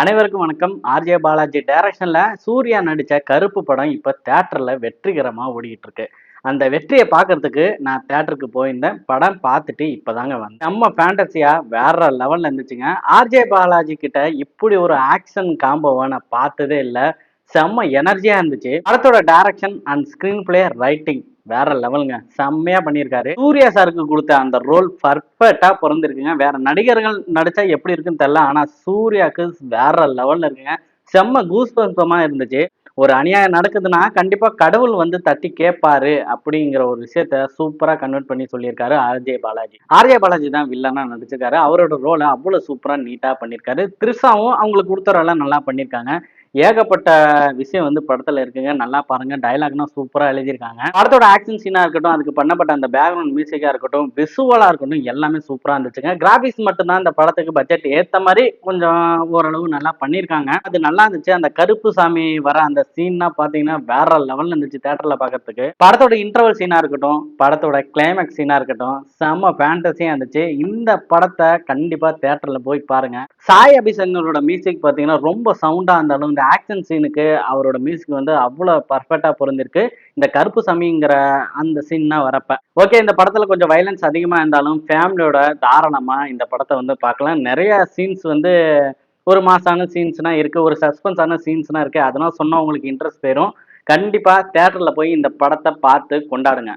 அனைவருக்கும் வணக்கம். ஆர்ஜே பாலாஜி டைரக்ஷன்ல சூர்யா நடிச்ச கருப்பு படம் இப்ப தியேட்டர்ல வெற்றிகரமா ஓடிக்கிட்டு இருக்கு. அந்த வெற்றிய பார்க்கறதுக்கு நான் தியேட்டருக்கு போயிருந்தேன். படம் பார்த்துட்டு இப்பதாங்க வந்தேன். செம்ம ஃபேண்டஸியா வேற லெவல்ல இருந்துச்சுங்க. ஆர்ஜே பாலாஜி கிட்ட இப்படி ஒரு ஆக்ஷன் காம்போவ நான் பார்த்ததே இல்ல. செம்ம எனர்ஜியா இருந்துச்சு. படத்தோட direction and screen play writing வேற லெவலுங்க. செம்மையா பண்ணியிருக்காரு. சூர்யா சாருக்கு கொடுத்த அந்த ரோல் பர்ஃபெக்ட்டா பொருந்திருக்குங்க. வேற நடிகர்கள் நடிச்சா எப்படி இருக்குன்னு தெரியல. ஆனா சூர்யாக்கு வேற லெவல்ல இருக்குங்க. செம்ம கூஸ்பம்ஸமா இருந்துச்சு. ஒரு அநியாயம் நடக்குதுன்னா கண்டிப்பா கடவுள் வந்து தட்டி கேட்பாரு அப்படிங்கிற ஒரு விஷயத்த சூப்பரா கன்வெர்ட் பண்ணி சொல்லியிருக்காரு ஆர்ஜே பாலாஜி. ஆர்ஜே பாலாஜி தான் வில்லனா நடிச்சிருக்காரு. அவரோட ரோலை அவ்வளவு சூப்பரா நீட்டா பண்ணியிருக்காரு. த்ரிஷாவும் அவங்களுக்கு கொடுத்த ரோலை நல்லா பண்ணியிருக்காங்க. ஏகப்பட்ட விஷயம் வந்து படத்துல இருக்குங்க. நல்லா பாருங்க. டயலாக்லாம் சூப்பரா எழுதியிருக்காங்க. படத்தோட ஆக்ஷன் சீனா இருக்கட்டும், அதுக்கு பண்ணப்பட்ட அந்த பேக்ரவுண்ட் மியூசிக்கா இருக்கட்டும், விசுவலா இருக்கட்டும், எல்லாமே சூப்பரா இருந்துச்சுங்க. கிராபிக்ஸ் மட்டும் தான் இந்த படத்துக்கு பட்ஜெட் ஏத்த மாரி கொஞ்சம் ஓரளவு நல்லா பண்ணியிருக்காங்க. அது நல்லா இருந்துச்சு. அந்த கருப்பு சாமி வர அந்த சீன்லாம் பார்த்தீங்கன்னா, வேற லெவல்ல இருந்துச்சு தியேட்டர்ல பார்க்கறதுக்கு. படத்தோட இன்டர்வல் சீனா இருக்கட்டும், படத்தோட கிளைமாக்ஸ் சீனா இருக்கட்டும், செம்ம ஃபேண்டஸியா இருந்துச்சு. இந்த படத்த கண்டிப்பா தியேட்டர்ல போய் பாருங்க. சாய் அபிஷேகரோட மியூசிக் பார்த்தீங்கன்னா, ரொம்ப சவுண்டா இருந்தாலும், இந்த ஆக்ஷன் சீனுக்கு அவரோட மியூசிக் வந்து அவ்வளோ பர்ஃபெக்ட்டா பொருந்திருக்கு. இந்த கருப்பு சாமிங்கிற அந்த சீன்லாம் வரப்ப. ஓகே, இந்த படத்துல கொஞ்சம் வயலன்ஸ் அதிகமா இருந்தாலும், ஃபேமிலியோட தாராளமா இந்த படத்த வந்து பார்க்கலாம். நெறைய சீன்ஸ் வந்து ஒரு மாஸான சீன்ஸ்லாம் இருக்கு. ஒரு சஸ்பென்ஸான சீன்ஸ்லாம் இருக்கு. அதெல்லாம் சொன்னா உங்களுக்கு இன்ட்ரெஸ்ட் போயிரும். கண்டிப்பா தியேட்டர்ல போய் இந்த படத்த பார்த்து கொண்டாடுங்க.